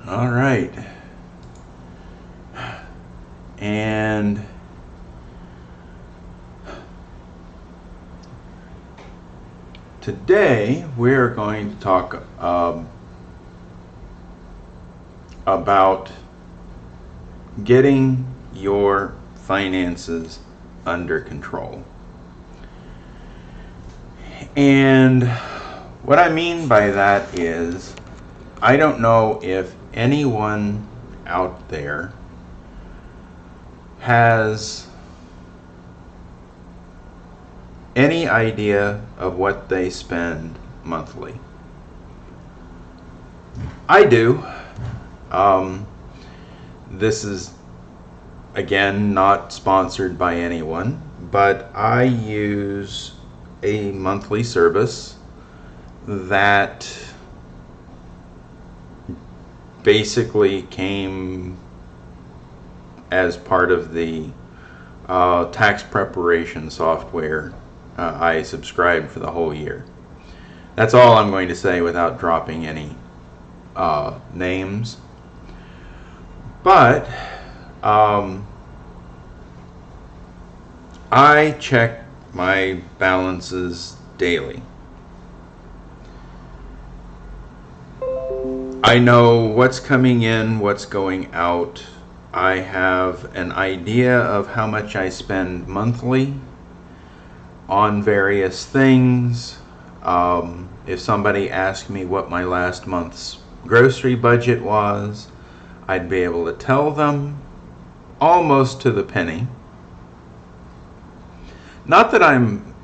All right. And today we're going to talk about getting your finances under control. And what I mean by that is, I don't know if anyone out there has any idea of what they spend monthly. I do. This is, again, not sponsored by anyone, but I use a monthly service that basically came as part of the tax preparation software I subscribed for the whole year. That's all I'm going to say without dropping any names. But I check my balances daily. I know what's coming in, what's going out. I have an idea of how much I spend monthly on various things. If somebody asked me what my last month's grocery budget was, I'd be able to tell them almost to the penny. Not that I'm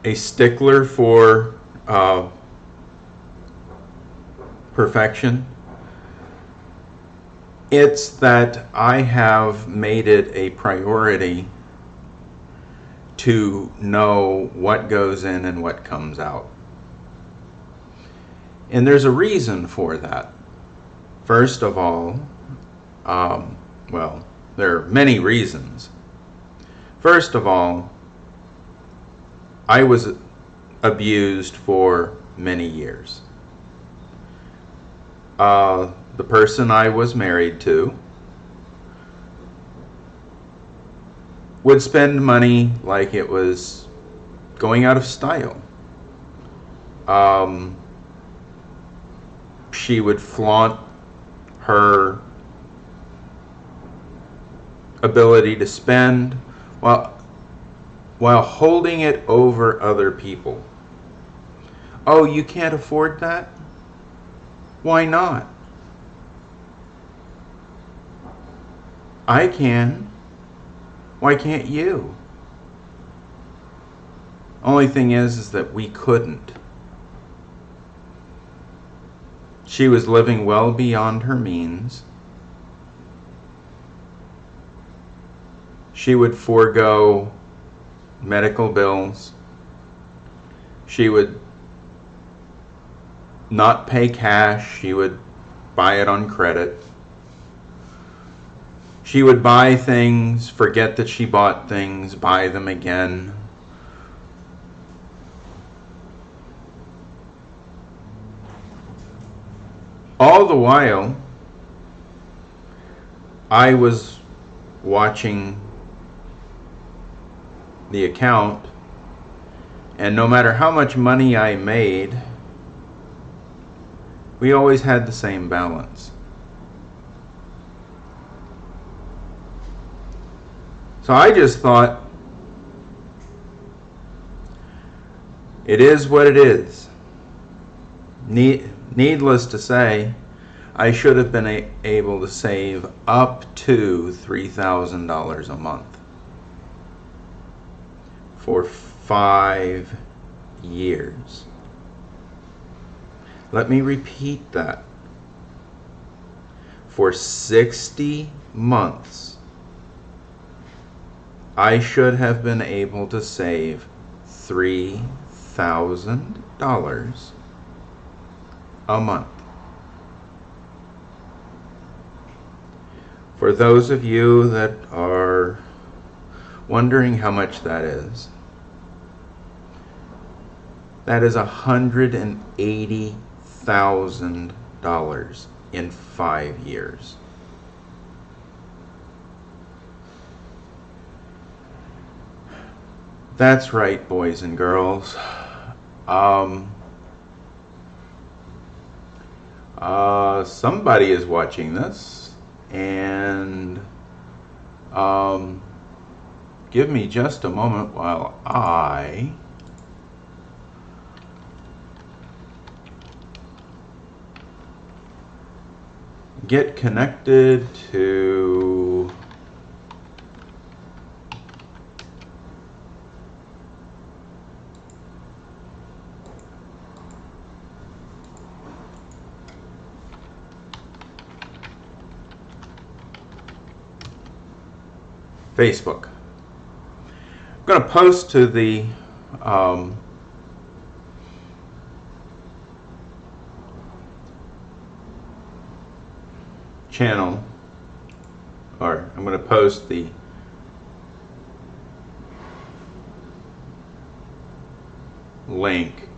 a stickler for perfection. It's that I have made it a priority to know what goes in and what comes out. And there's a reason for that. First of all, well, there are many reasons. First of all, I was abused for many years. The person I was married to would spend money like it was going out of style. She would flaunt her ability to spend while holding it over other people. Oh, you can't afford that? Why not? I can. Why can't you? Only thing is that we couldn't. She was living well beyond her means. She would forego medical bills. She would not pay cash. She would buy it on credit. She would buy things, forget that she bought things, buy them again. All the while, I was watching the account, and no matter how much money I made, we always had the same balance. So I just thought, it is what it is. Needless to say, I should have been able to save up to $3,000 a month for 5 years. Let me repeat that. For 60 months, I should have been able to save $3,000 a month. For those of you that are wondering how much that is. That is $180,000 in 5 years. That's right, boys and girls. Somebody is watching this, and give me just a moment while I get connected to Facebook. I'm going to post to the channel, or I'm going to post the link.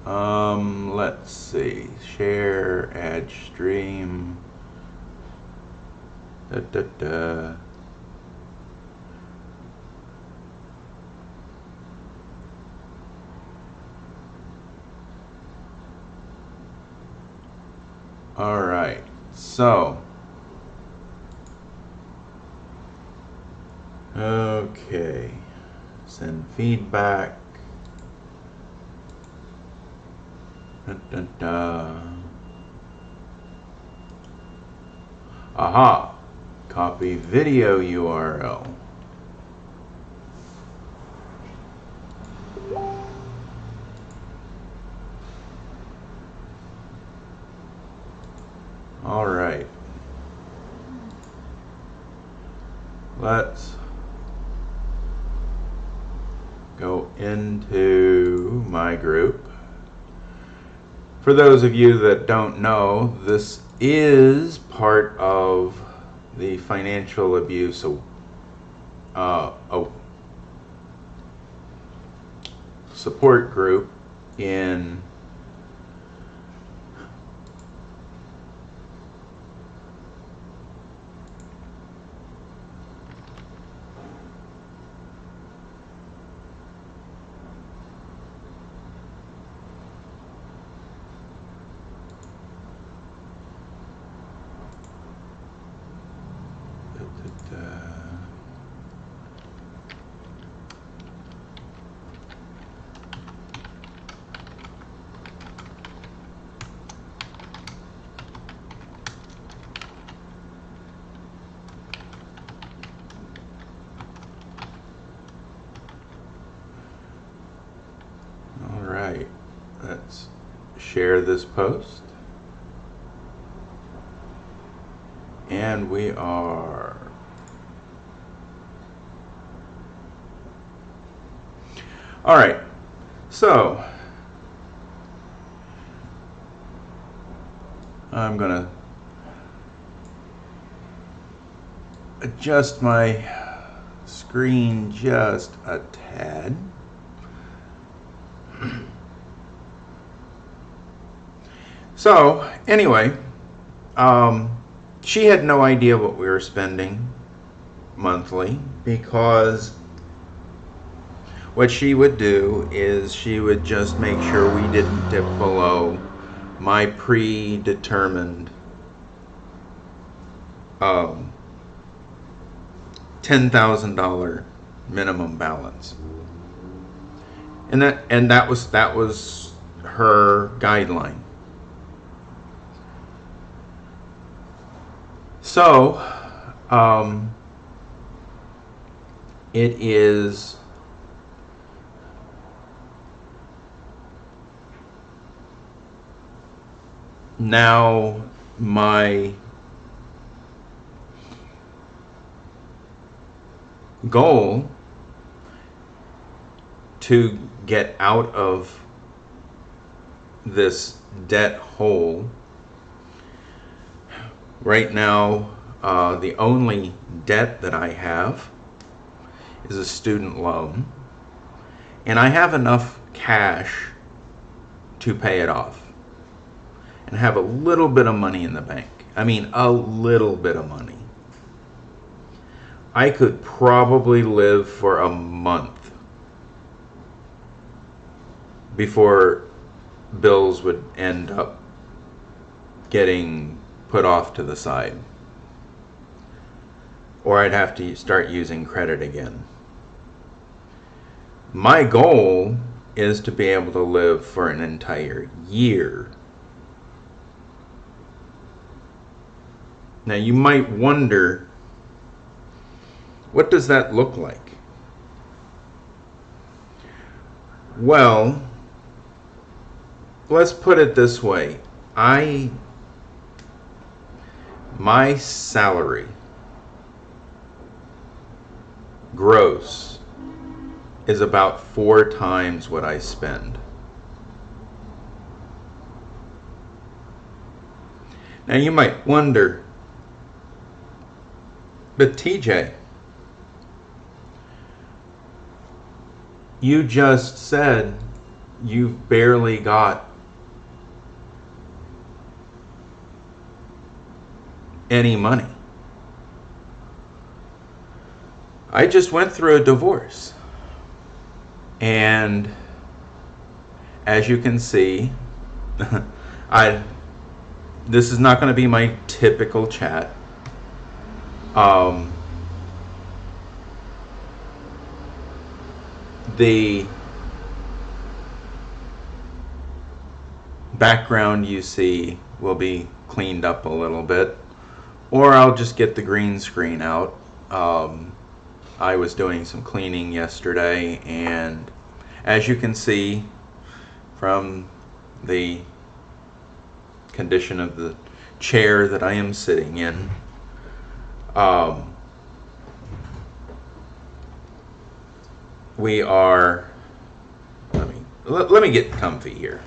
Let's see, share, add stream. Da, da, da. All right, so okay, send feedback. Da, da, da. Aha, copy video URL. All right, let's go into my group. For those of you that don't know, this is part of the financial abuse support group in let's share this post, and we are all right. So I'm gonna adjust my screen just a tad. So anyway, she had no idea what we were spending monthly, because what she would do is she would just make sure we didn't dip below my predetermined $10,000 minimum balance, and that was her guideline. So it is now my goal to get out of this debt hole. Right now, the only debt that I have is a student loan, and I have enough cash to pay it off and have a little bit of money in the bank. I mean, a little bit of money. I could probably live for a month before bills would end up getting put off to the side. Or I'd have to start using credit again. My goal is to be able to live for an entire year. Now you might wonder, what does that look like? Well, let's put it this way. My salary, gross, is about 4 times what I spend. Now you might wonder, but TJ, you just said you've barely got any money. I just went through a divorce. And as you can see, this is not going to be my typical chat. The background you see will be cleaned up a little bit, or I'll just get the green screen out. I was doing some cleaning yesterday, and as you can see from the condition of the chair that I am sitting in, we are, let me get comfy here.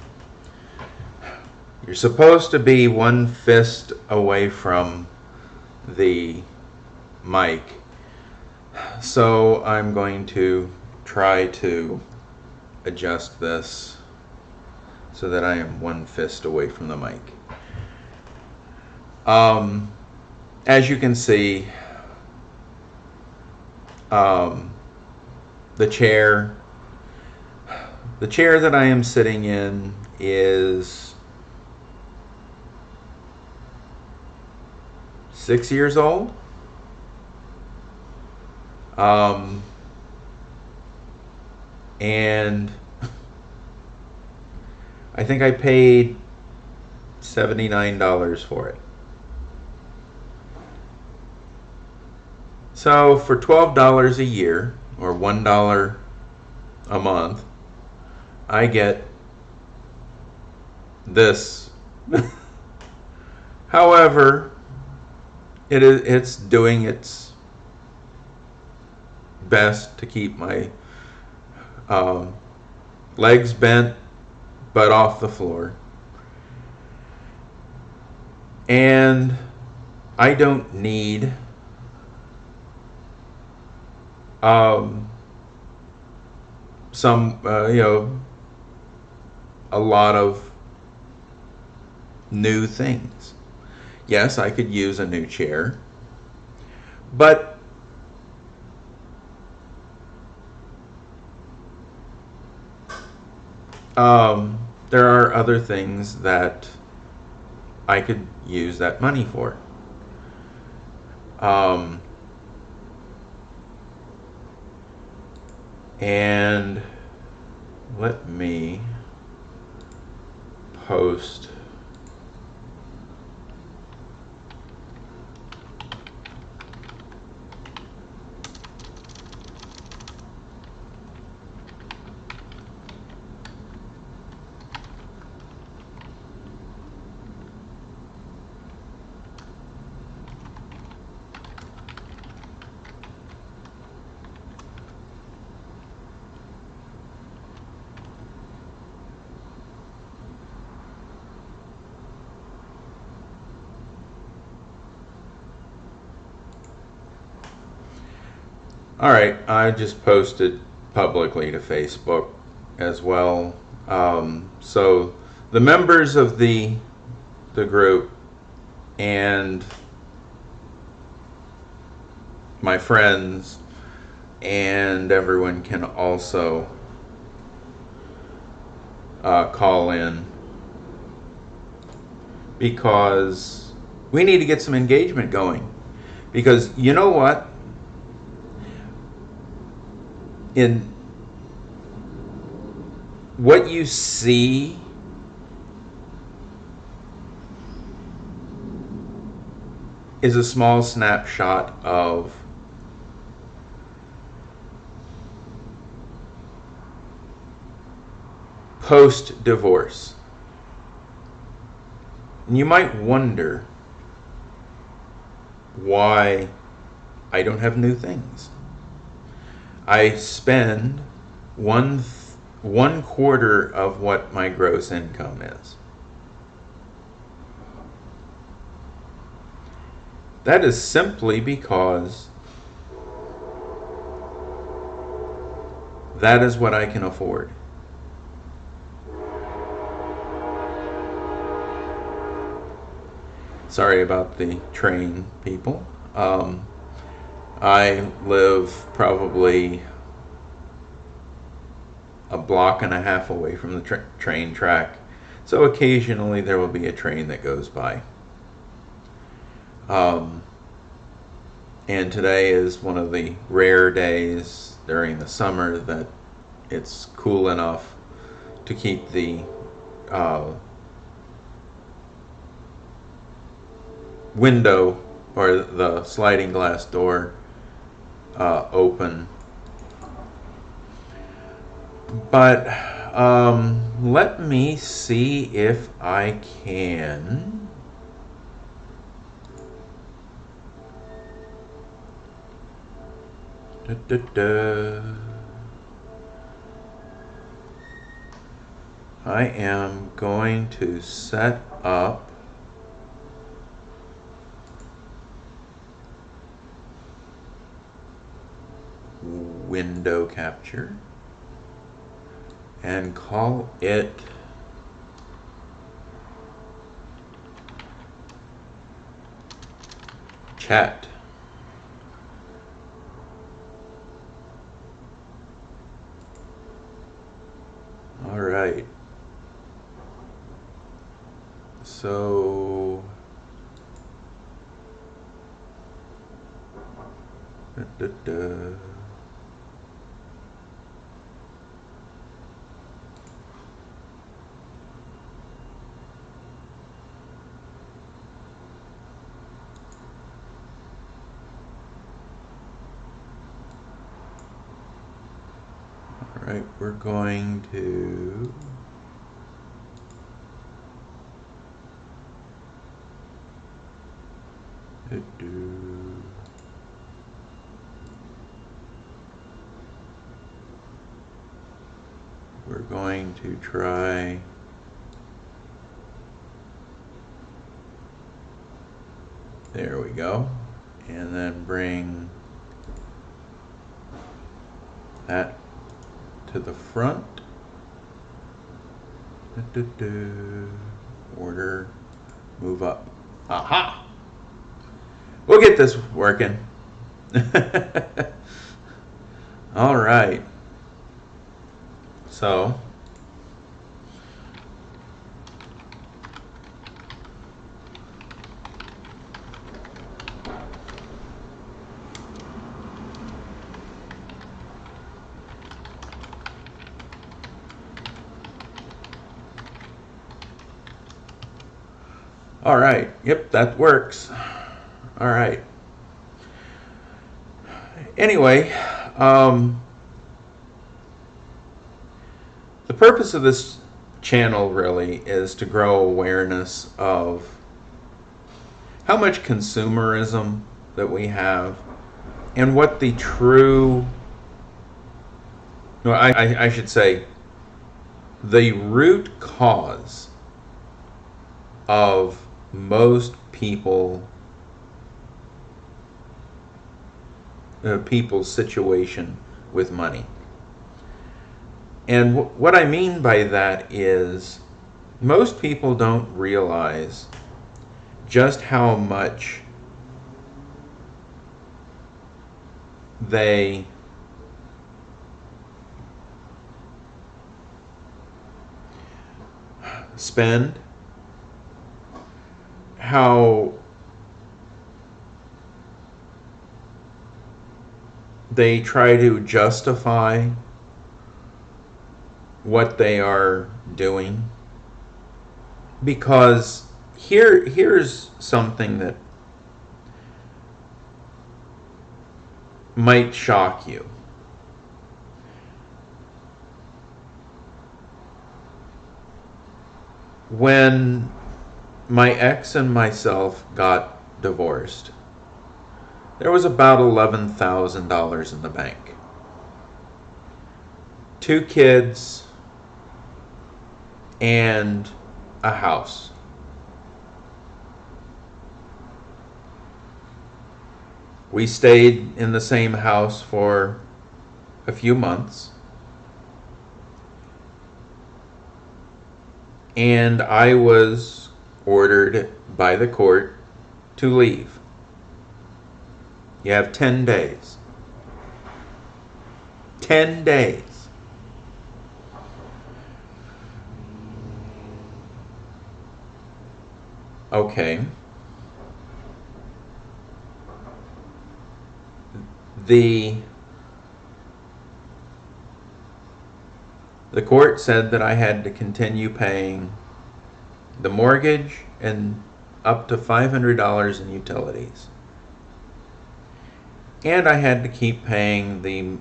You're supposed to be one fist away from the mic, so I'm going to try to adjust this so that I am one fist away from the mic. As you can see, the chair that I am sitting in is 6 years old. And I think I paid $79 for it. So for $12 a year, or $1 a month, I get this. However, it's doing its best to keep my legs bent but off the floor. And I don't need a lot of new things. Yes, I could use a new chair, but there are other things that I could use that money for. And let me post All right, I just posted publicly to Facebook as well. So the members of the group and my friends and everyone can also call in, because we need to get some engagement going. Because you know what? In what you see is a small snapshot of post-divorce. And you might wonder why I don't have new things. I spend one quarter of what my gross income is. That is simply because that is what I can afford. Sorry about the train, people. I live probably a block and a half away from the train track, so occasionally there will be a train that goes by. And today is one of the rare days during the summer that it's cool enough to keep the window or the sliding glass door open. But let me see if I can I am going to set up window capture and call it chat. All right. So Alright, we're going to try there we go, and then bring that to the front. Order, move up. Aha! We'll get this working. All right. So all right. Yep, that works. All right. Anyway, the purpose of this channel really is to grow awareness of how much consumerism that we have and what the true, no, I should say, the root cause of most people people's situation with money. And what I mean by that is most people don't realize just how much they spend, how they try to justify what they are doing. Because here's something that might shock you. When my ex and myself got divorced, there was about $11,000 in the bank. 2 kids and a house. We stayed in the same house for a few months. And I was ordered by the court to leave. You have 10 days. 10 days. Okay. The court said that I had to continue paying the mortgage and up to $500 in utilities. And I had to keep paying the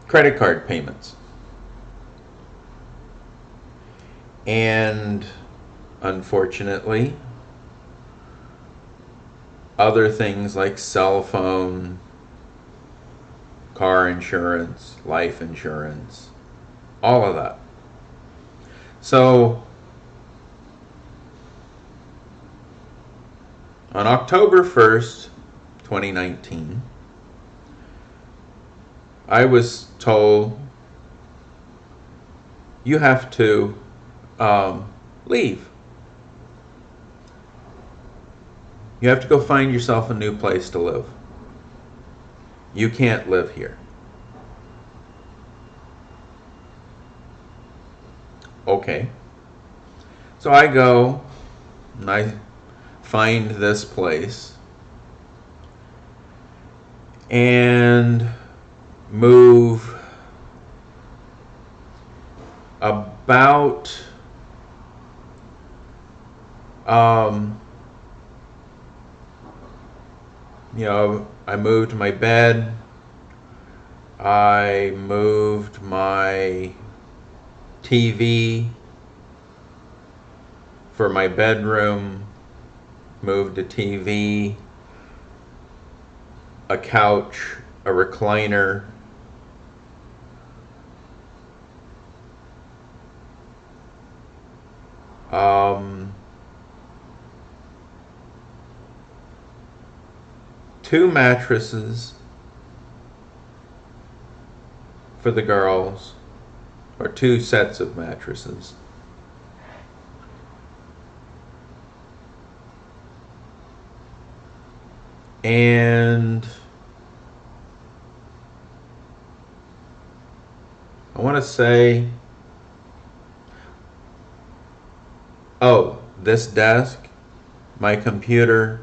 credit card payments. And unfortunately, other things like cell phone, car insurance, life insurance, all of that. So on October 1st, 2019, I was told, you have to leave. You have to go find yourself a new place to live. You can't live here. Okay. So I go and I find this place and move about I moved my bed, I moved my TV for my bedroom, moved a TV, a couch, a recliner, two mattresses for the girls, or 2 sets of mattresses. And I want to say, this desk, my computer,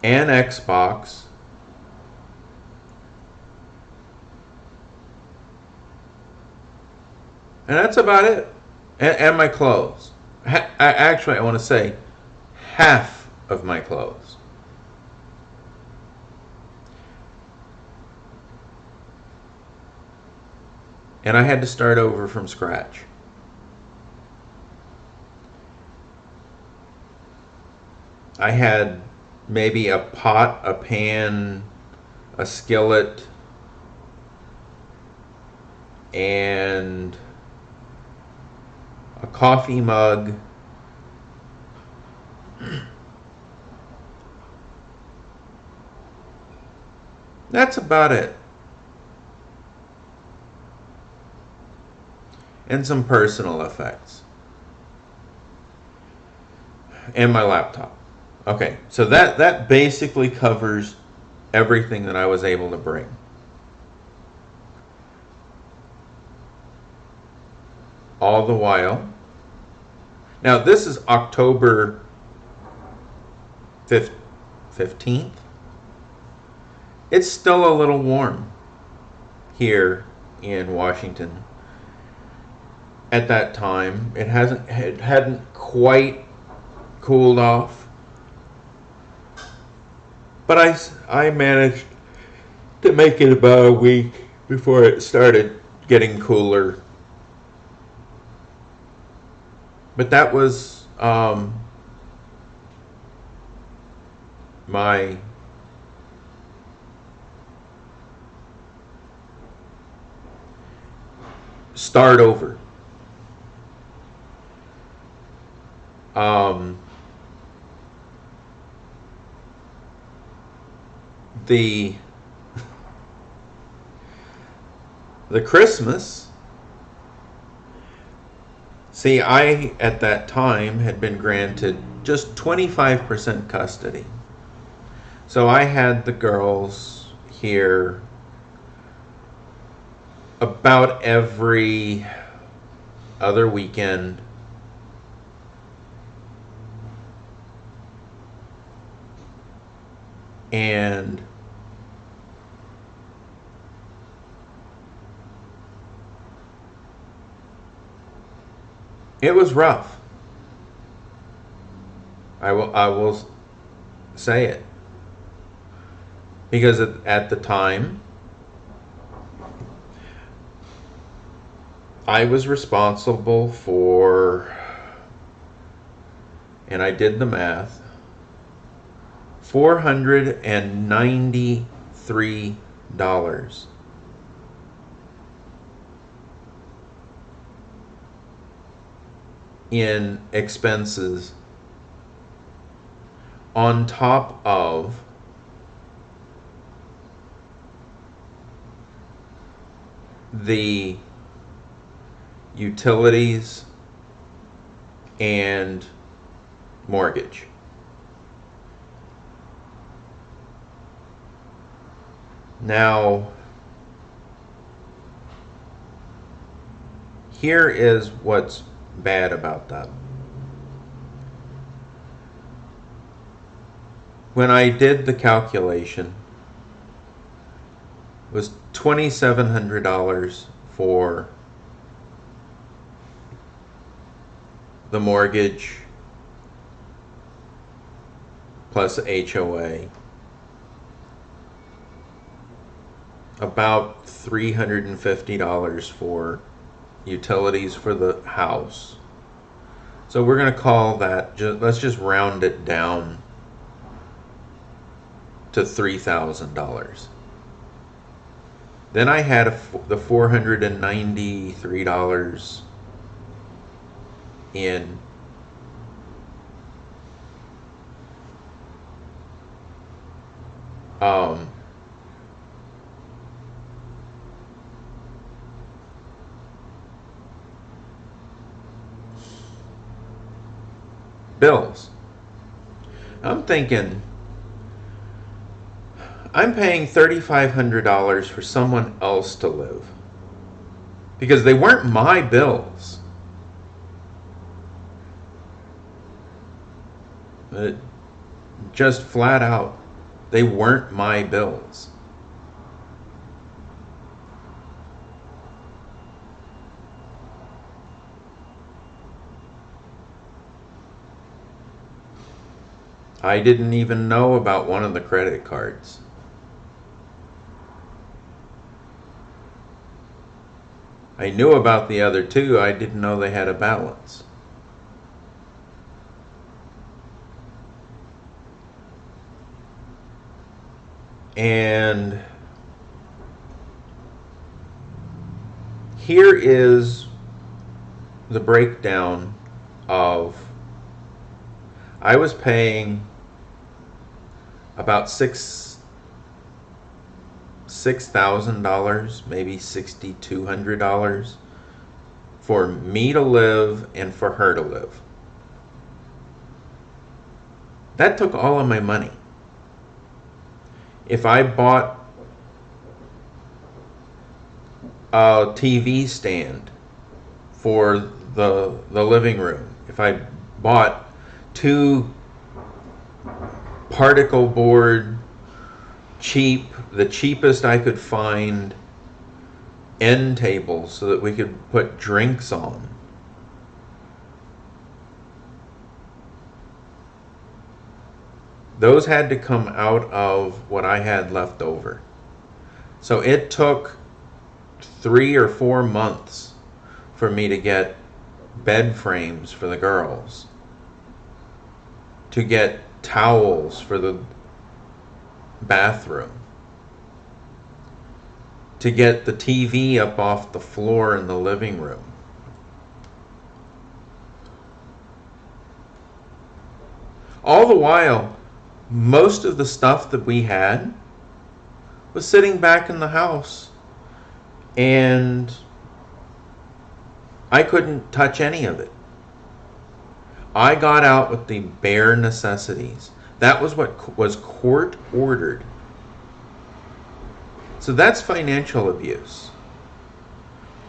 and Xbox, and that's about it. And my clothes. Actually, I want to say half of my clothes. And I had to start over from scratch. I had maybe a pot, a pan, a skillet, and a coffee mug. That's about it. And some personal effects. And my laptop. Okay, so that basically covers everything that I was able to bring. All the while. Now this is October 15th. It's still a little warm here in Washington. At that time, it hadn't quite cooled off, but I managed to make it about a week before it started getting cooler. But that was my start over. The Christmas. See, I at that time had been granted just 25% custody. So I had the girls here about every other weekend. And it was rough. I will say it. Because at the time, I was responsible for, and I did the math, $493 in expenses on top of the utilities and mortgage. Now, here is what's bad about that. When I did the calculation, it was $2,700 for the mortgage plus HOA. About $350 for utilities for the house. So we're going to call that, let's just round it down to $3,000. Then I had the $493 in bills. I'm thinking, I'm paying $3,500 for someone else to live because they weren't my bills. Just flat out, they weren't my bills. I didn't even know about one of the credit cards. I knew about the other two. I didn't know they had a balance. And Here is the breakdown of, I was paying about $6,000, maybe $6,200 for me to live and for her to live. That took all of my money. If I bought a TV stand for the living room, if I bought 2 particle board, the cheapest I could find end tables so that we could put drinks on, those had to come out of what I had left over. So it took 3 or 4 months for me to get bed frames for the girls, to get towels for the bathroom, to get the TV up off the floor in the living room. All the while, most of the stuff that we had was sitting back in the house, and I couldn't touch any of it. I got out with the bare necessities. That was what was court ordered. So that's financial abuse.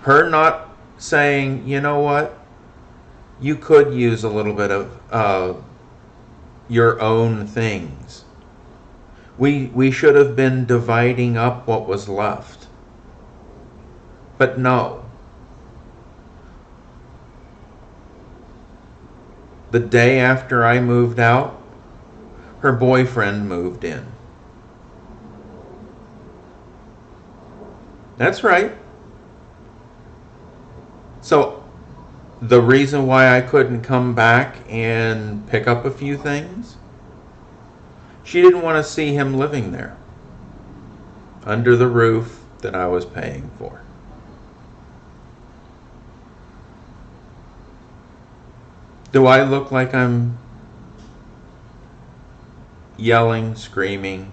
Her not saying, you know what, you could use a little bit of your own things. We should have been dividing up what was left. But no. The day after I moved out, her boyfriend moved in. That's right. So the reason why I couldn't come back and pick up a few things, she didn't want to see him living there under the roof that I was paying for. Do I look like I'm yelling, screaming?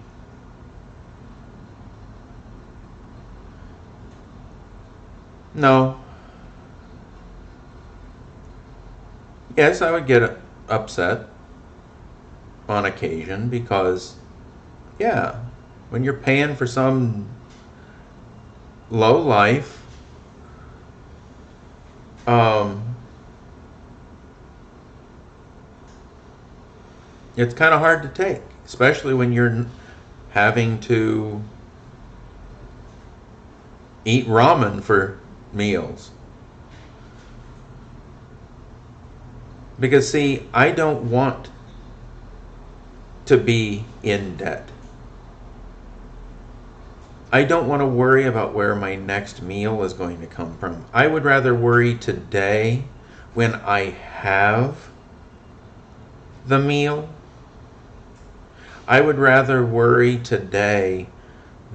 No. Yes, I would get upset on occasion because, yeah, when you're paying for some low life, it's kind of hard to take, especially when you're having to eat ramen for meals. Because see, I don't want to be in debt. I don't want to worry about where my next meal is going to come from. I would rather worry today when I have the meal. I would rather worry today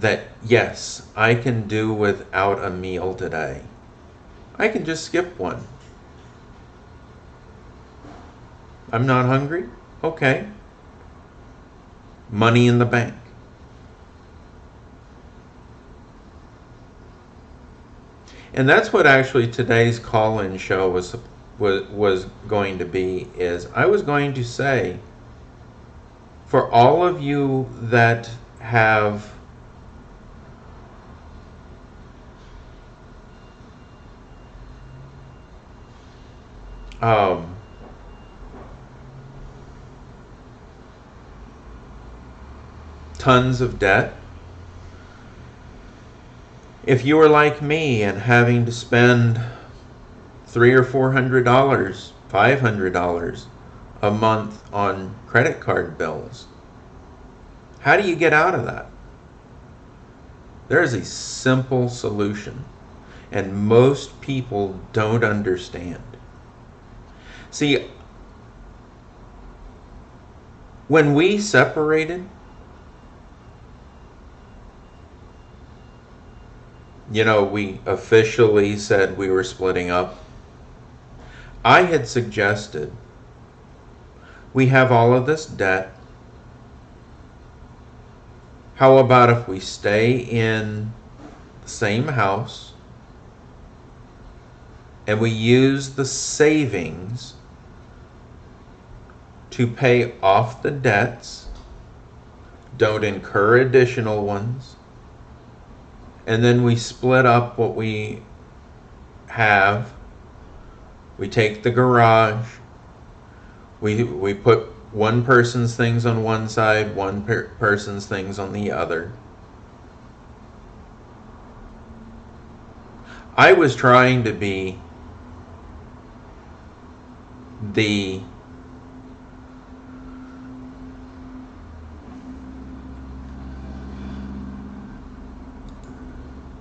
that, yes, I can do without a meal today. I can just skip one. I'm not hungry? Okay. Money in the bank. And that's what actually today's call-in show was going to be, is I was going to say, for all of you that have tons of debt, if you were like me and having to spend $300 or $400, $500 a month on credit card bills, how do you get out of that? There is a simple solution, and most people don't understand. See, when we separated, we officially said we were splitting up. I had suggested we have all of this debt. How about if we stay in the same house and we use the savings to pay off the debts, don't incur additional ones, and then we split up what we have. We take the garage, we put one person's things on one side, one person's things on the other. I was trying to be the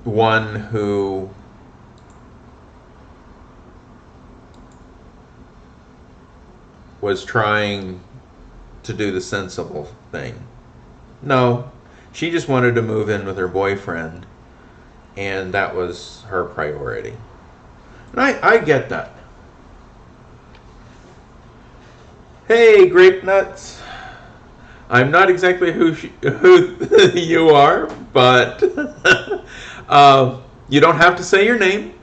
one who was trying to do the sensible thing. No, she just wanted to move in with her boyfriend, and that was her priority. And I get that. Hey, Grape Nuts. I'm not exactly who you are, but you don't have to say your name.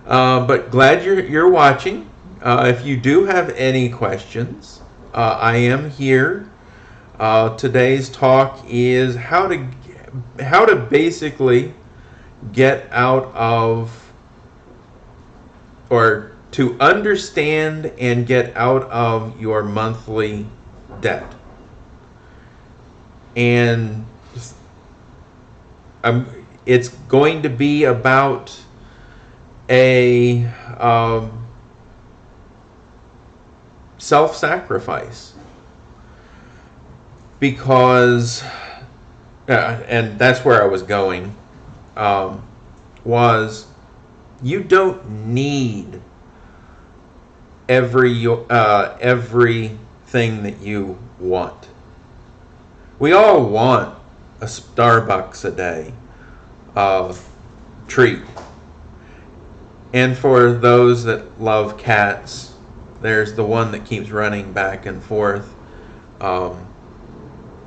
But glad you're watching. If you do have any questions, I am here. Today's talk is how to basically get out of, or to understand and get out of your monthly debt. And it's going to be about a self-sacrifice, because and that's where I was going, was you don't need everything that you want. We all want a Starbucks a day treat. And for those that love cats, there's the one that keeps running back and forth.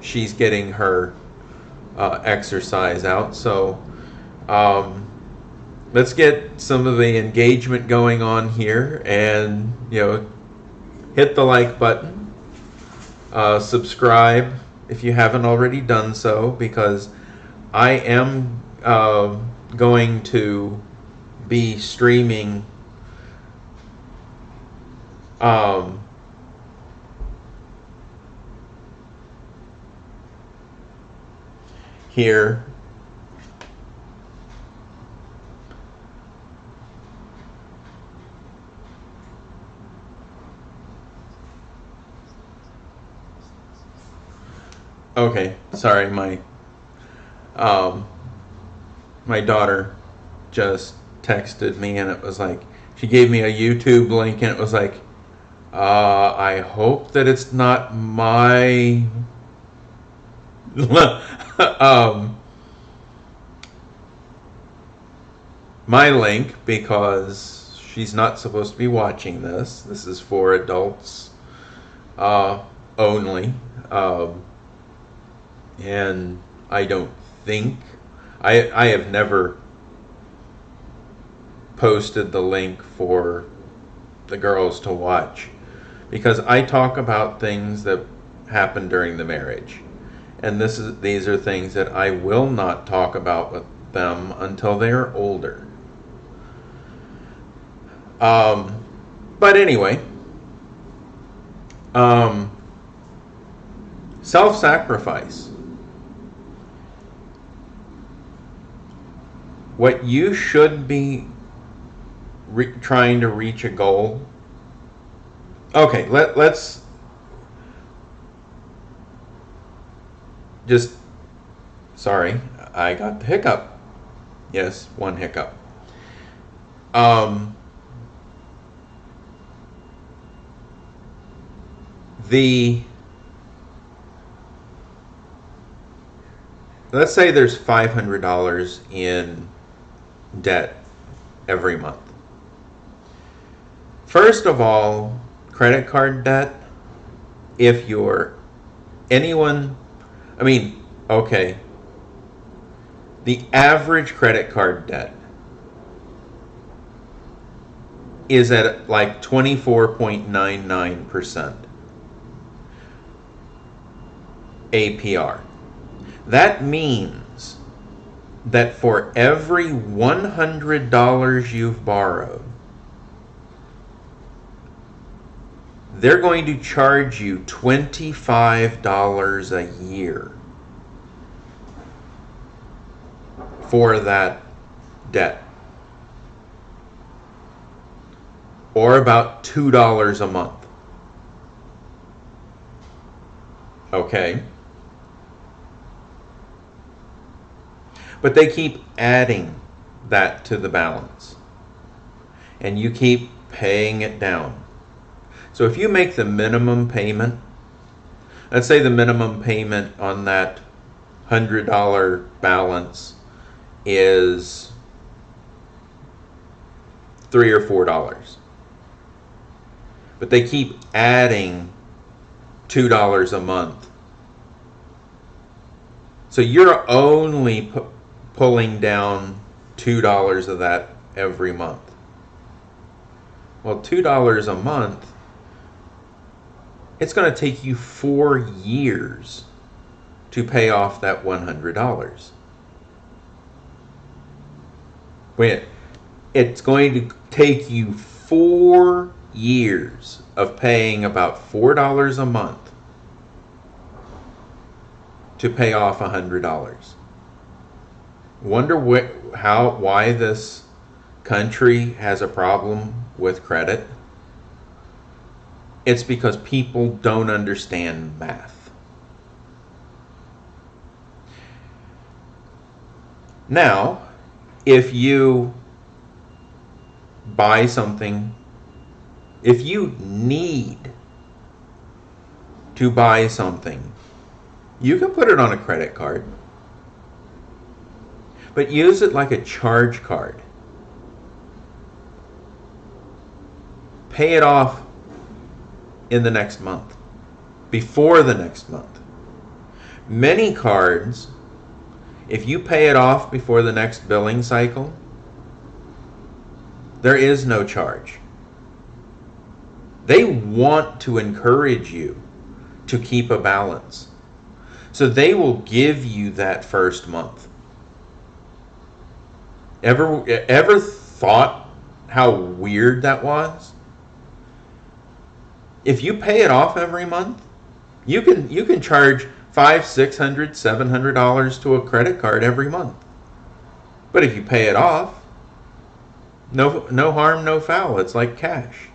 She's getting her exercise out. So let's get some of the engagement going on here, and hit the like button, subscribe if you haven't already done so, because I am going to be streaming here Okay, sorry, my daughter just texted me, and it was like, she gave me a YouTube link, and it was like, I hope that it's not my my link, because she's not supposed to be watching this. This is for adults only. And I don't think I have never posted the link for the girls to watch, because I talk about things that happen during the marriage, and these are things that I will not talk about with them until they're older. But anyway, self-sacrifice. What you should be trying to reach a goal. Okay, let's just, sorry, I got the hiccup. Yes, one hiccup. let's say there's $500 in debt every month. First of all, credit card debt, if you're anyone, I mean, okay, the average credit card debt is at like 24.99% APR. That means that for every $100 you've borrowed, they're going to charge you $25 a year for that debt, or about $2 a month. Okay? But they keep adding that to the balance, and you keep paying it down. So if you make the minimum payment, let's say the minimum payment on that $100 balance is $3 or $4, but they keep adding $2 a month. So you're only pulling down $2 of that every month. Well, $2 a month, it's going to take you 4 years to pay off that $100. Wait, it's going to take you 4 years of paying about $4 a month to pay off $100. Wonder why this country has a problem with credit? It's because people don't understand math. Now, if you buy something, if you need to buy something, you can put it on a credit card, but use it like a charge card. Pay it off in the next month, before the next month. Many cards, if you pay it off before the next billing cycle, there is no charge. They want to encourage you to keep a balance. So they will give you that first month. Ever thought how weird that was? If you pay it off every month, you can charge $500, $600, $700 to a credit card every month. But if you pay it off, no harm, no foul. It's like cash.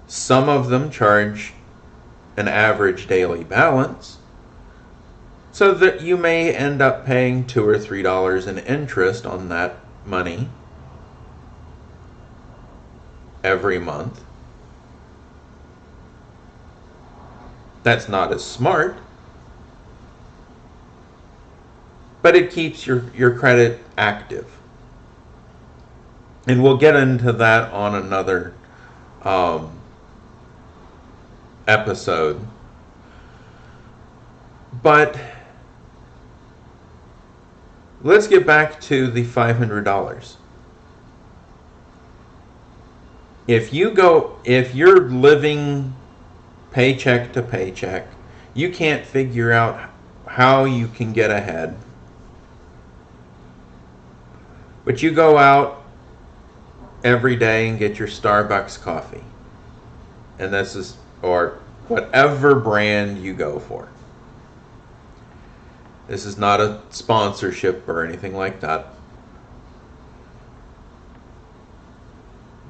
Some of them charge an average daily balance, so that you may end up paying $2 or $3 in interest on that money every month. That's not as smart, but it keeps your credit active. And we'll get into that on another episode. But let's get back to the $500. If you're living paycheck to paycheck, you can't figure out how you can get ahead, but you go out every day and get your Starbucks coffee, and this is, or whatever brand you go for. This is not a sponsorship or anything like that.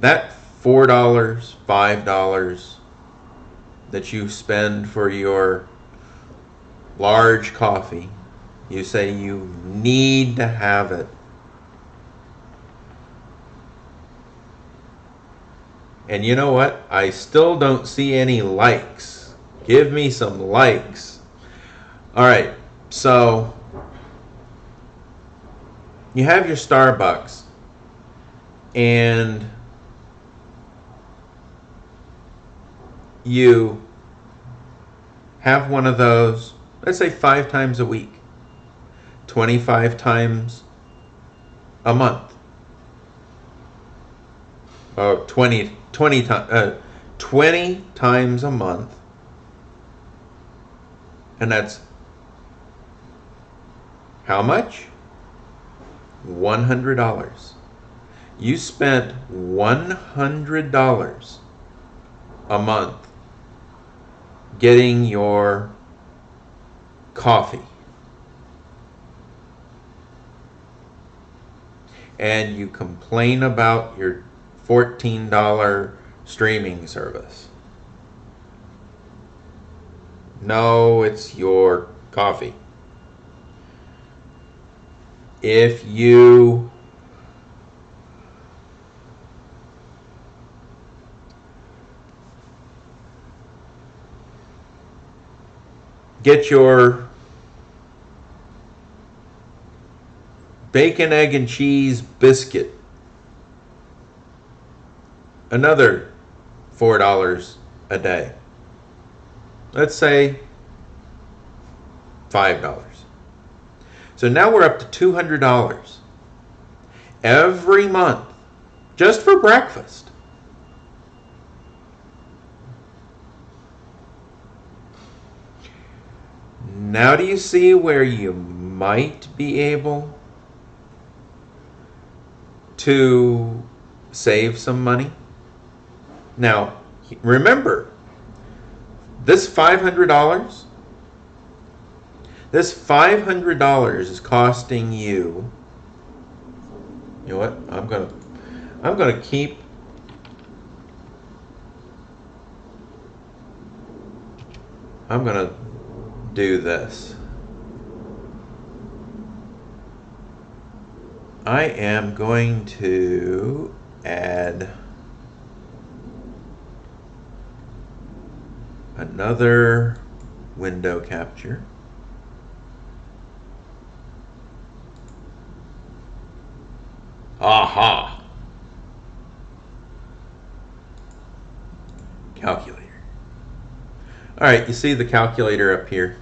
That $4, $5 that you spend for your large coffee, you say you need to have it. And you know what? I still don't see any likes. Give me some likes. All right. So you have your Starbucks, and you have one of those, let's say 5 times a week, 25 times a month, or 20 times a month, and that's how much? $100. You spent $100 a month getting your coffee. And you complain about your $14 streaming service. No, it's your coffee. If you get your bacon, egg, and cheese biscuit, another $4 a day. Let's say $5. So now we're up to $200 every month just for breakfast. Now do you see where you might be able to save some money? Now, remember, this $500 is costing you. You know what? I'm gonna keep. I'm gonna do this. I am going to add another window capture. Aha! Calculator. All right, you see the calculator up here.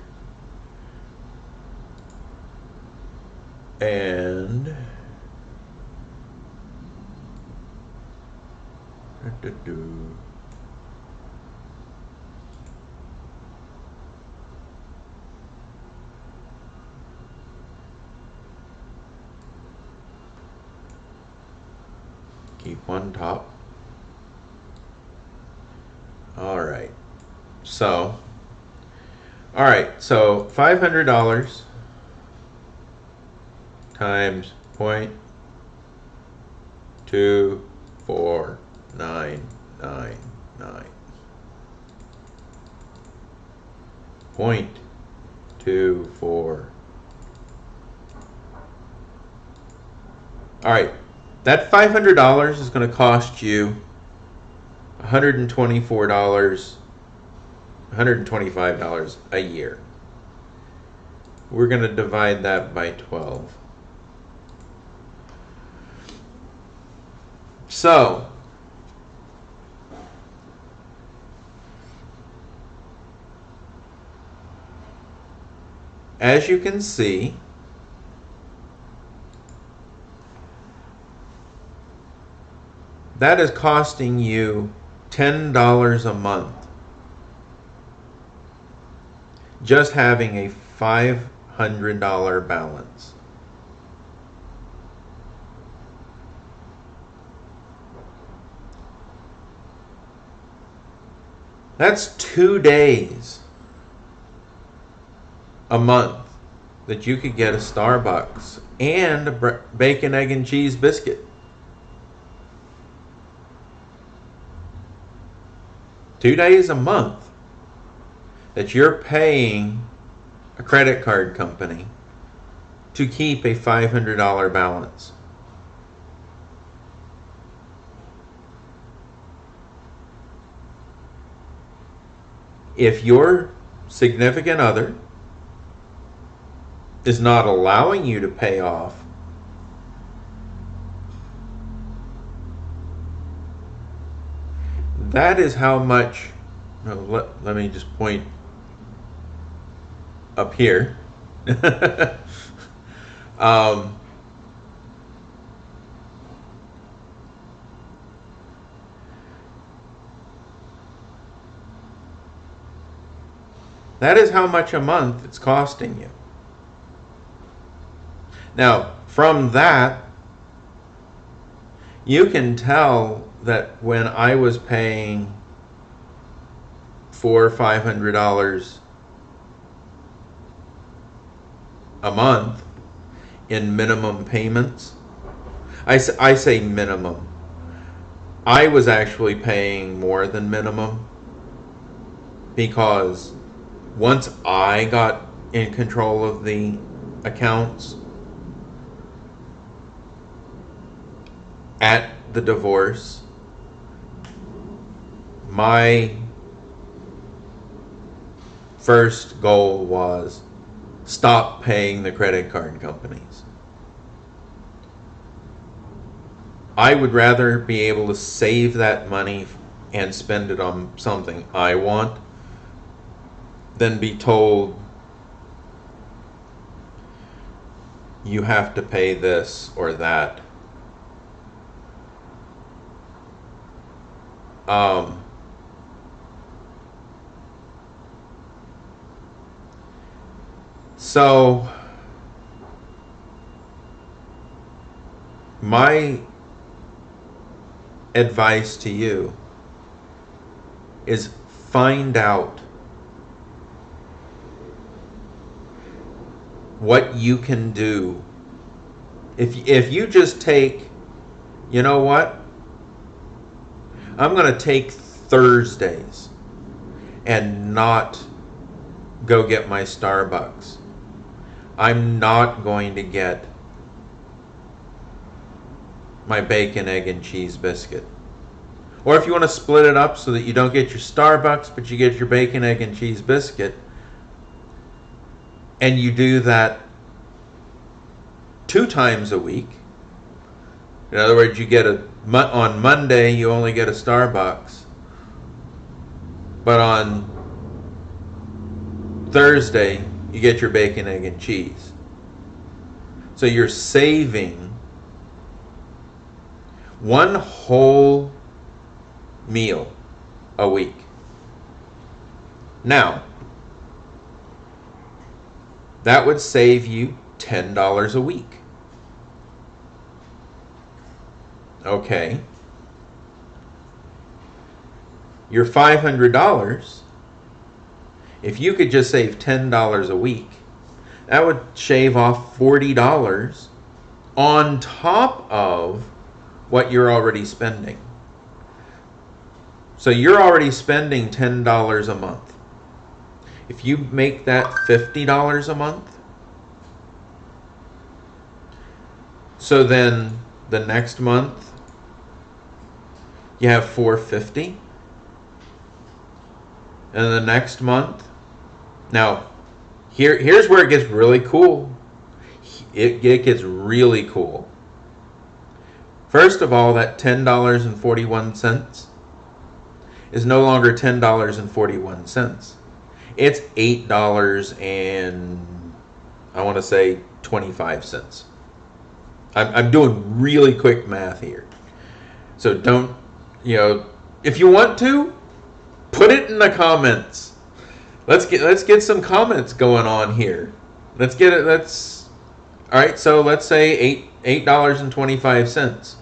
And keep one top. All right. So $500 times 0.24999. 0.24. All right, that $500 is going to cost you $124, $125 a year. We're going to divide that by 12. So, as you can see, that is costing you $10 a month just having a $500 balance. That's 2 days a month that you could get a Starbucks and a bacon, egg, and cheese biscuit. 2 days a month that you're paying a credit card company to keep a $500 balance. If your significant other is not allowing you to pay off, that is how much. No, let me just point up here. That is how much a month it's costing you. Now, from that, you can tell that when I was paying $400 or $500 a month in minimum payments, I say minimum. I was actually paying more than minimum, because once I got in control of the accounts at the divorce, my first goal was stop paying the credit card companies. I would rather be able to save that money and spend it on something I want than be told you have to pay this or that. So my advice to you is find out what you can do. If you just take, you know what? I'm going to take Thursdays and not go get my Starbucks. I'm not going to get my bacon, egg, and cheese biscuit. Or if you want to split it up so that you don't get your Starbucks, but you get your bacon, egg, and cheese biscuit, and you do that 2 times a week. In other words, you get on Monday you only get a Starbucks, but on Thursday you get your bacon, egg, and cheese. So you're saving one whole meal a week. Now, that would save you $10 a week. Okay. Your $500, if you could just save $10 a week, that would shave off $40 on top of what you're already spending. So you're already spending $10 a month. If you make that $50 a month, so then the next month you have $450, and the next month, now here's where it gets really cool. It gets really cool. First of all, that $10.41 is no longer $10.41. It's $8 and I want to say 25 cents. I'm doing really quick math here. So don't, if you want to, put it in the comments. Let's get some comments going on here. Let's get it. All right. So let's say $8.25.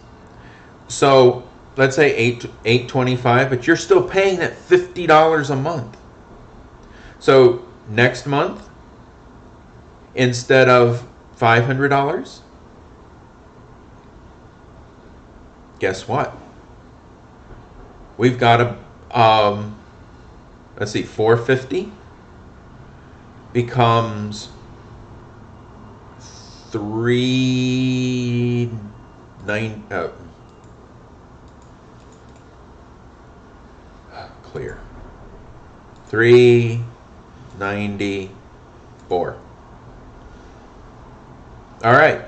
So let's say $8.25, but you're still paying that $50 a month. So next month, instead of $500, guess what? We've got let's see, $450 becomes clear. $394. All right,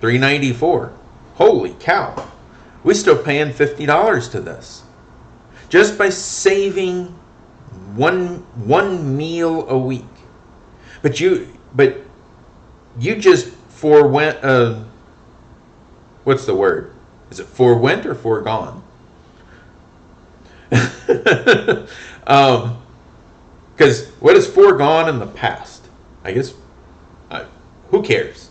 $3.94. Holy cow! We're still paying $50 to this just by saving one meal a week. But you just forewent. What's the word? Is it forewent or foregone? Because what is foregone in the past? I guess. Who cares?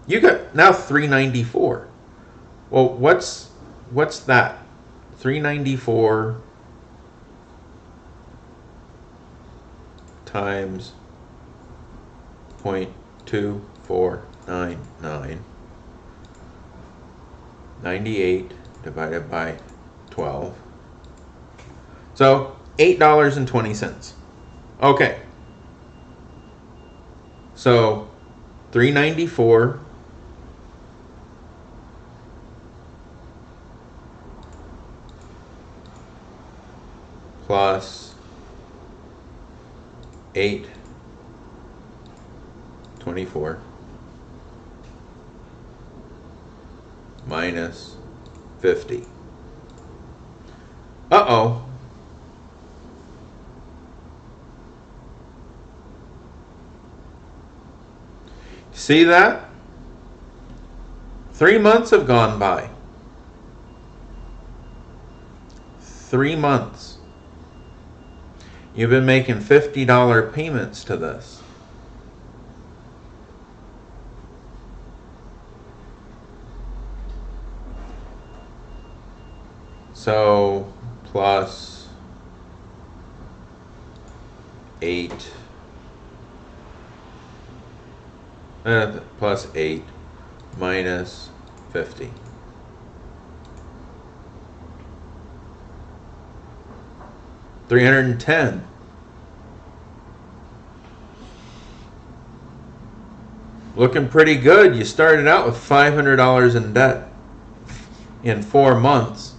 You got now $3.94. Well, what's that? $3.94 times 0.2499. 98 divided by 12. So $8.20. Okay. So $3.94 plus $8.24 minus 50. Uh-oh. See that? 3 months have gone by. 3 months. You've been making $50 payments to this. So plus 8 plus 8 minus 50. $310. Looking pretty good. You started out with $500 in debt in 4 months.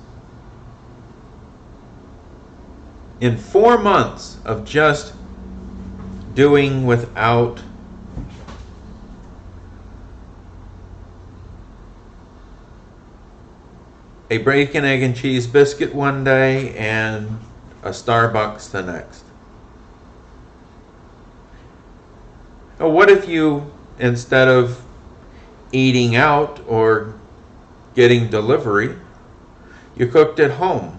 In 4 months of just doing without a bacon, egg, and cheese biscuit one day and a Starbucks the next. Now, what if you, instead of eating out or getting delivery, you cooked at home?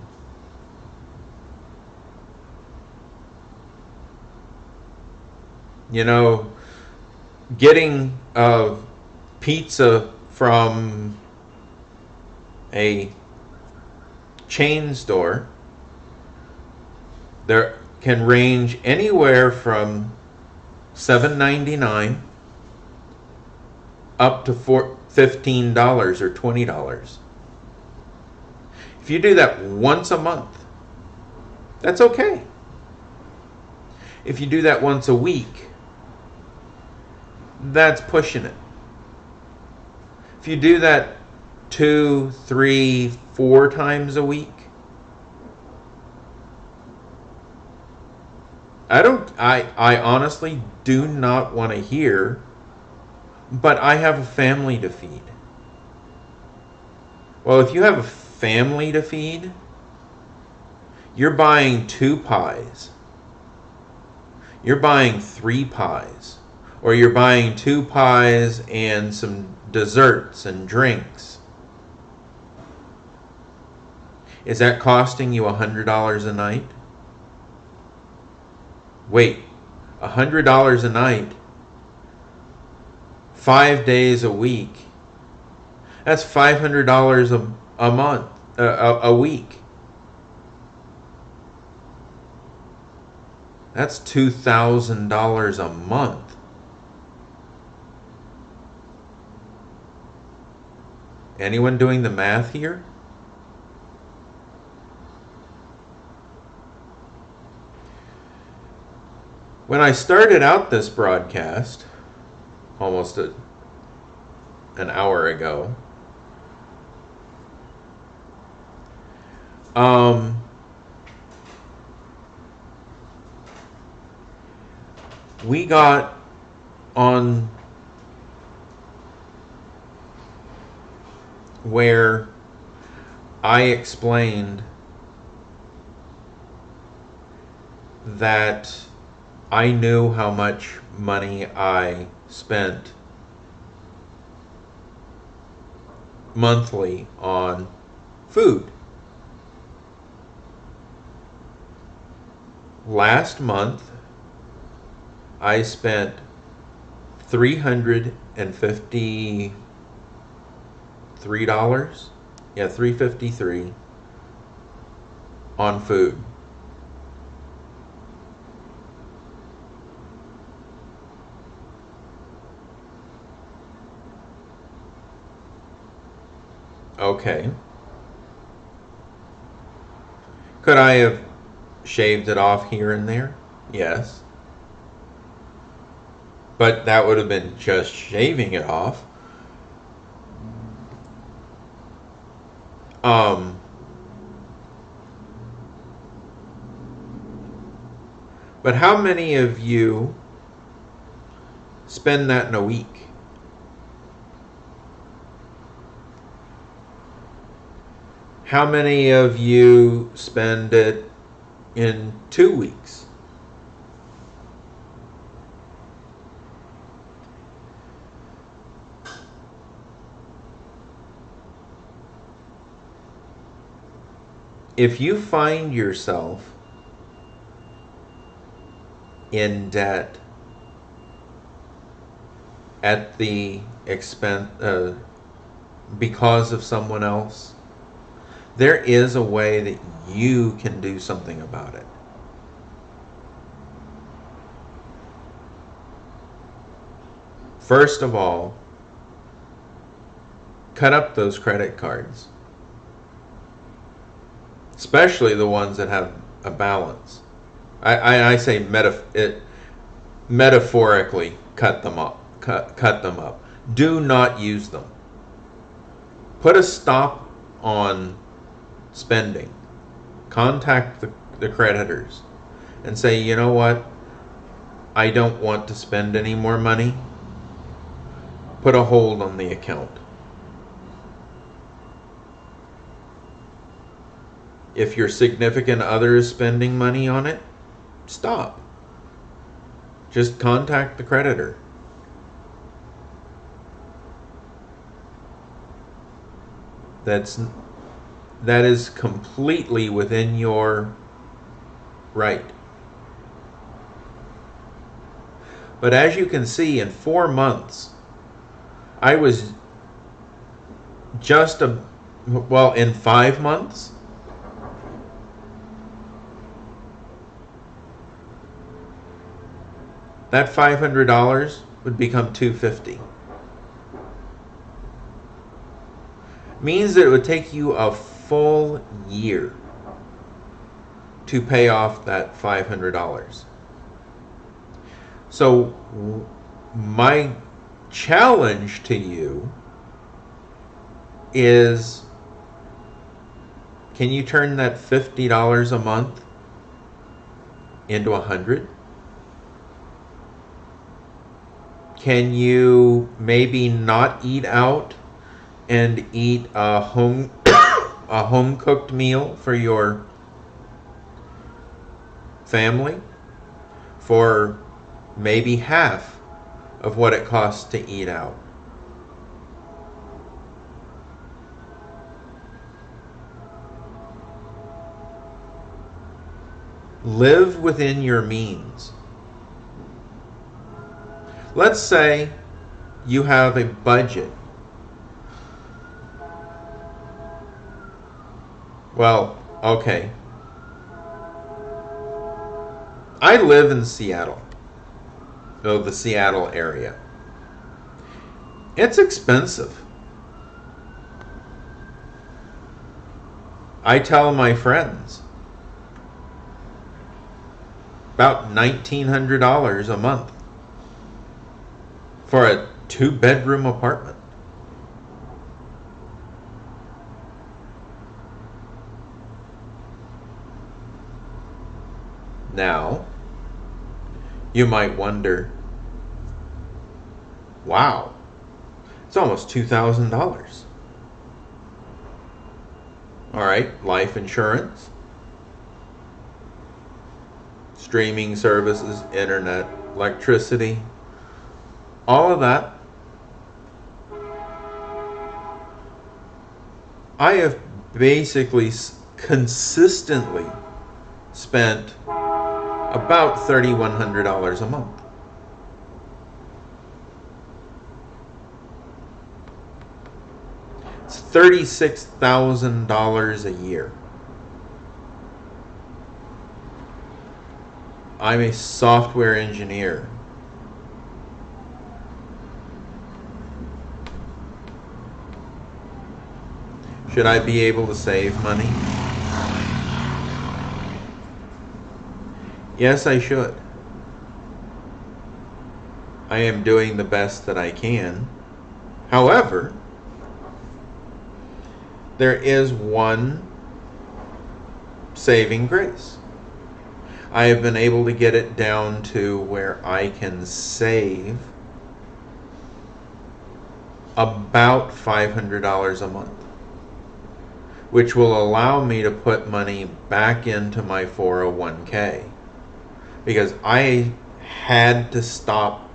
You know, getting a pizza from a chain store, there can range anywhere from $7.99 up to $15 or $20. If you do that once a month, that's okay. If you do that once a week, that's pushing it. If you do that 2, 3, 4 times a week, I honestly do not want to hear, but I have a family to feed. Well, if you have a family to feed, you're buying 2 pies. You're buying 3 pies. Or you're buying 2 pies and some desserts and drinks. Is that costing you $100 a night? Wait, $100 a night, 5 days a week. That's $500 a month, a week. That's $2,000 a month. Anyone doing the math here? When I started out this broadcast, almost an hour ago, we got on where I explained that I knew how much money I spent monthly on food. Last month, I spent $353. Yeah, $353 on food. Okay. Could I have shaved it off here and there? Yes. But that would have been just shaving it off. Um, but how many of you spend that in a week? How many of you spend it in 2 weeks? If you find yourself in debt at the expense because of someone else, there is a way that you can do something about it. First of all, cut up those credit cards, especially the ones that have a balance. I say metaphorically cut them up. Cut them up. Do not use them. Put a stop on spending. Contact the creditors and say, you know what? I don't want to spend any more money. Put a hold on the account. If your significant other is spending money on it, stop. Just contact the creditor. That is completely within your right. But as you can see, in 4 months, I was in 5 months, that $500 would become $250. Means that it would take you a full year to pay off that $500. So my challenge to you is, can you turn that $50 a month into $100? Can you maybe not eat out and eat a home cooked meal for your family for maybe half of what it costs to eat out? Live within your means. Let's say you have a budget. Well, okay. I live in Seattle. The Seattle area. It's expensive. I tell my friends about $1,900 a month for a 2-bedroom apartment. Now, You might wonder, wow, it's almost $2,000. All right, life insurance, streaming services, internet, electricity, all of that. I have basically consistently spent about $3,100 a month. It's $36,000 a year. I'm a software engineer. Should I be able to save money? Yes, I should. I am doing the best that I can. However, there is one saving grace. I have been able to get it down to where I can save about $500 a month, which will allow me to put money back into my 401k, because I had to stop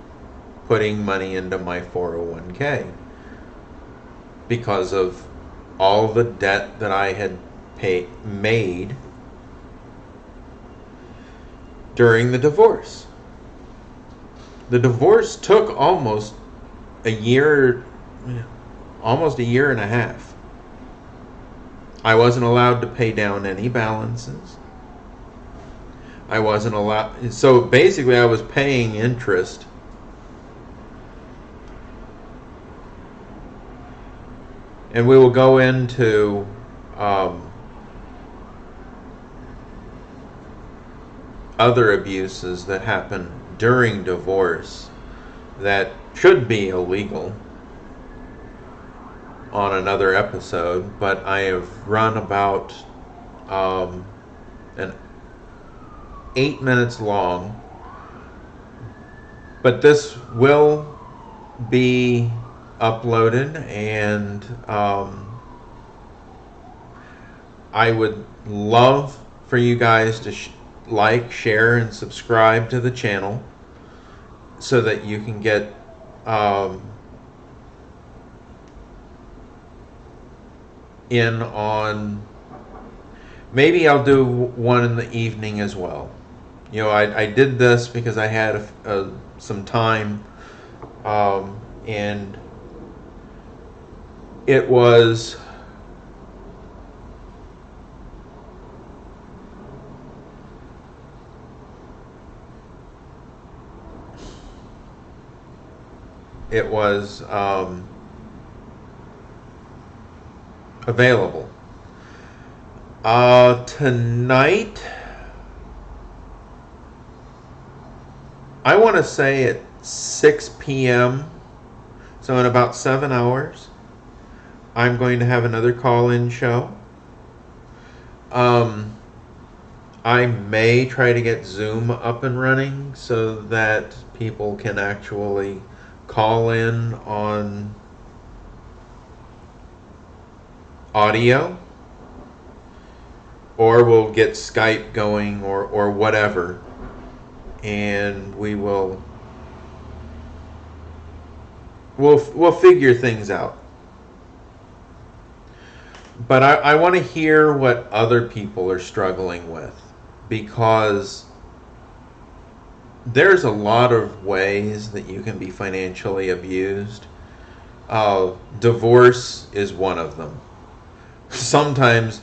putting money into my 401k because of all the debt that I had made during the divorce. The divorce took almost a year and a half. I wasn't allowed to pay down any balances. I wasn't allowed. So basically, I was paying interest. And we will go into other abuses that happen during divorce that should be illegal on another episode, but I have run about an 8 minutes long. But this will be uploaded, and I would love for you guys to like, share, and subscribe to the channel so that you can get in on. Maybe I'll do one in the evening as well. You know, I did this because I had some time, and it was available. Tonight, I want to say at 6 p.m., so in about 7 hours, I'm going to have another call-in show. I may try to get Zoom up and running so that people can actually call in on audio, or we'll get Skype going, or whatever, and we'll figure things out. But I want to hear what other people are struggling with, because there's a lot of ways that you can be financially abused. Divorce is one of them. Sometimes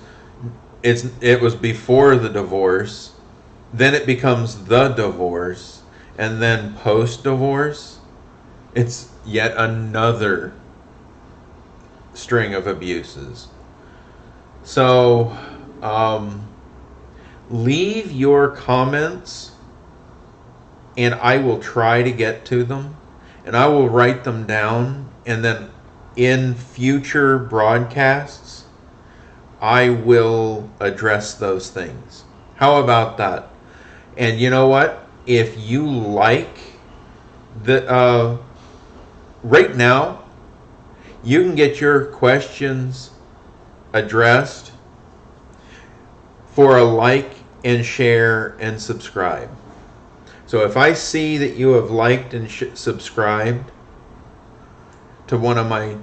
it was before the divorce, then it becomes the divorce, and then post-divorce, it's yet another string of abuses. So, leave your comments, and I will try to get to them, and I will write them down, and then in future broadcasts, I will address those things. How about that? And you know what? if you like the right now, you can get your questions addressed for a like and share and subscribe. So if I see that you have liked and subscribed to one of my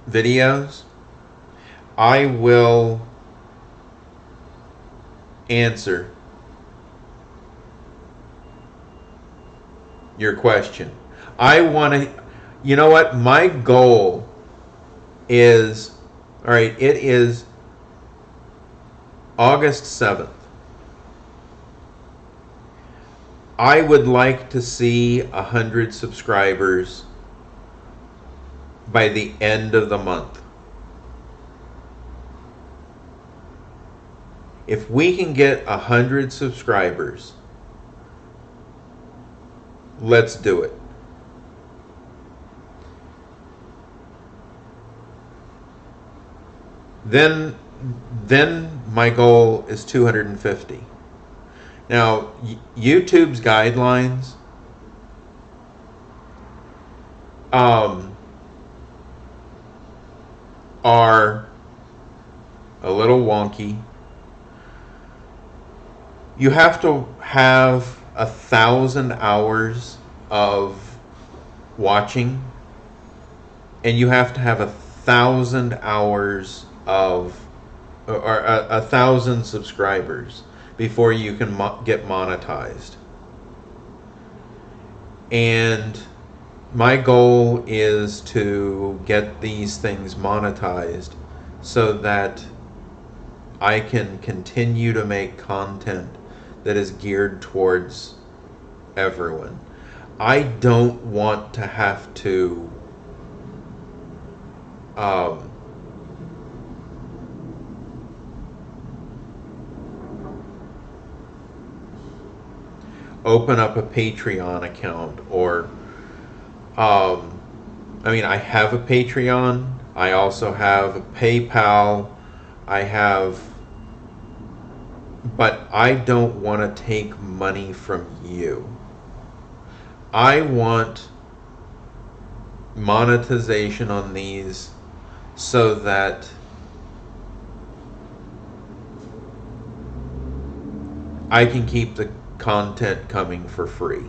videos, I will answer your question. I want to, you know what? My goal is, all right, it is August 7th. I would like to see 100 subscribers by the end of the month. If we can get 100 subscribers, let's do it. Then my goal is 250. Now, YouTube's guidelines are a little wonky. You have to have 1,000 hours of watching, and you have to have 1,000 hours of, or 1,000 subscribers before you can get monetized. And my goal is to get these things monetized so that I can continue to make content that is geared towards everyone. I don't want to have to open up a Patreon account, or I mean, I have a Patreon, I also have a PayPal, but I don't want to take money from you. I want monetization on these so that I can keep the content coming for free.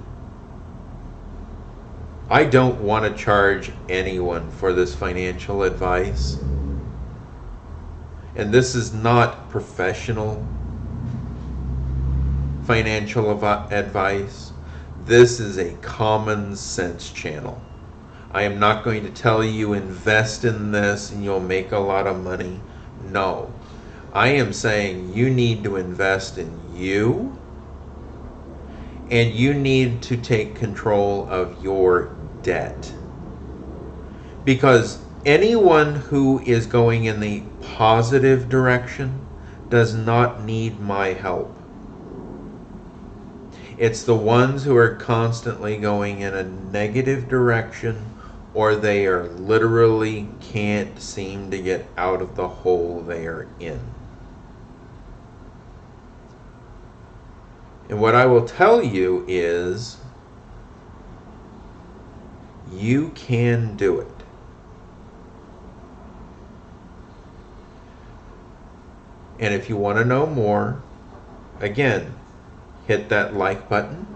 I don't want to charge anyone for this financial advice. And this is not professional financial advice. This is a common sense channel. I am not going to tell you invest in this and you'll make a lot of money. No. I am saying you need to invest in you, and you need to take control of your debt. Because anyone who is going in the positive direction does not need my help. It's the ones who are constantly going in a negative direction, or they are literally can't seem to get out of the hole they are in. And what I will tell you is, you can do it. And if you want to know more, again, hit that like button,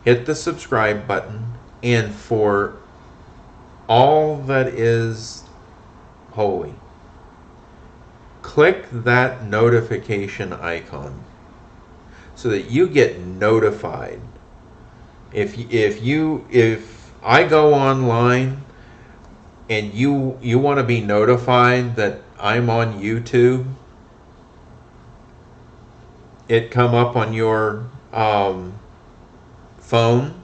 hit the subscribe button, and for all that is holy, click that notification icon so that you get notified. If I go online and you want to be notified that I'm on YouTube, it come up on your phone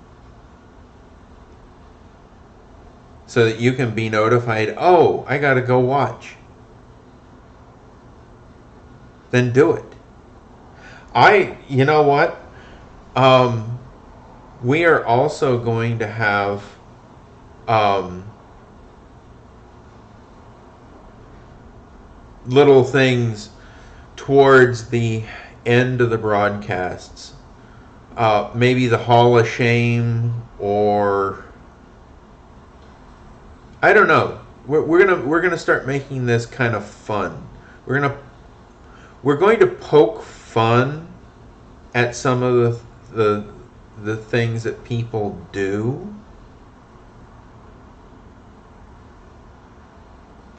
so that you can be notified, oh, I gotta go watch. Then do it. You know what? We are also going to have little things towards the end of the broadcasts. Maybe the Hall of Shame, or I don't know. We're gonna start making this kind of fun. We're going to poke fun at some of the things that people do,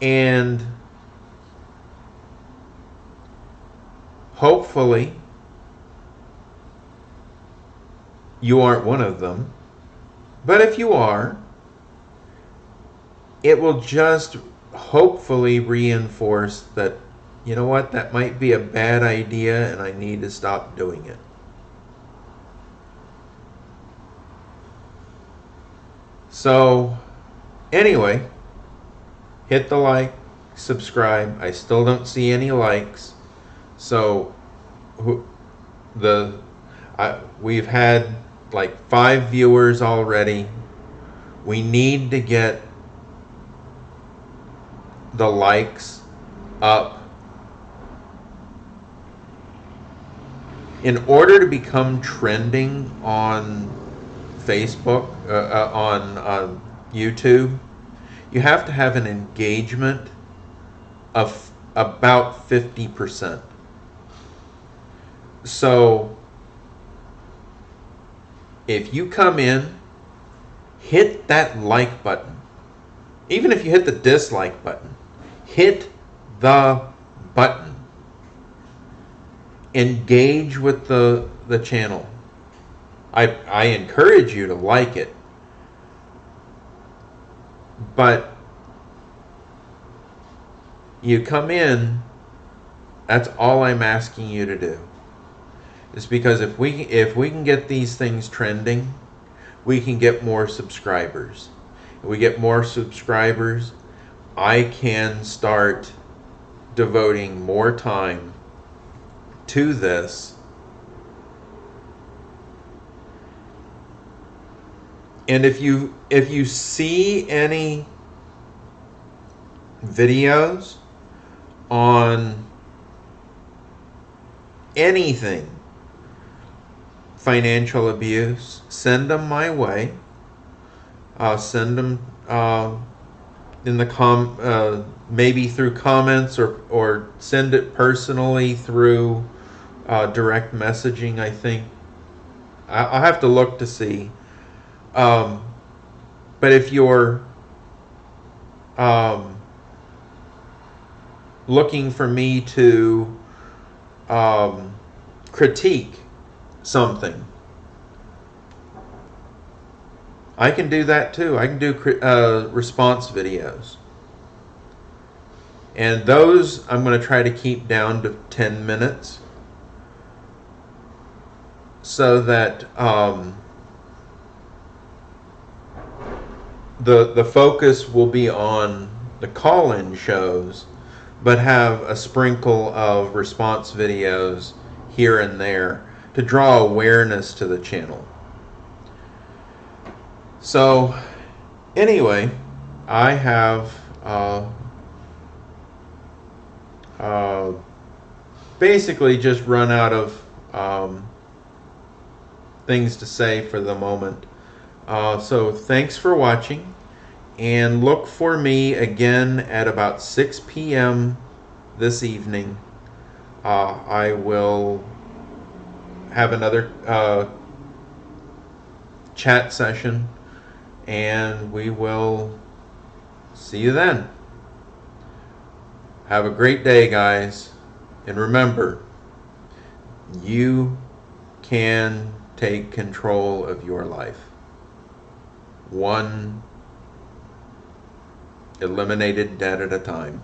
and hopefully you aren't one of them. But if you are, it will just hopefully reinforce that, you know what, that might be a bad idea and I need to stop doing it. So, anyway, hit the like, subscribe. I still don't see any likes. So, we've had like 5 viewers already. We need to get the likes up. In order to become trending on Facebook, on YouTube, you have to have an engagement of about 50%. So if you come in, hit that like button. Even if you hit the dislike button, hit the button. Engage with the channel. I encourage you to like it. But you come in, that's all I'm asking you to do. It's because if we can get these things trending, we can get more subscribers. If we get more subscribers, I can start devoting more time to this. And if you see any videos on anything financial abuse, send them my way. Send them in the maybe through comments, or send it personally through direct messaging. I think I'll have to look to see. But if you're looking for me to critique something, I can do that too. I can do response videos. And those I'm going to try to keep down to 10 minutes so that the focus will be on the call-in shows, but have a sprinkle of response videos here and there to draw awareness to the channel. So anyway, I have basically just run out of things to say for the moment. So thanks for watching, and look for me again at about 6 p.m. this evening. I will have another chat session, and we will see you then. Have a great day, guys, and remember, you can take control of your life, one eliminated debt at a time.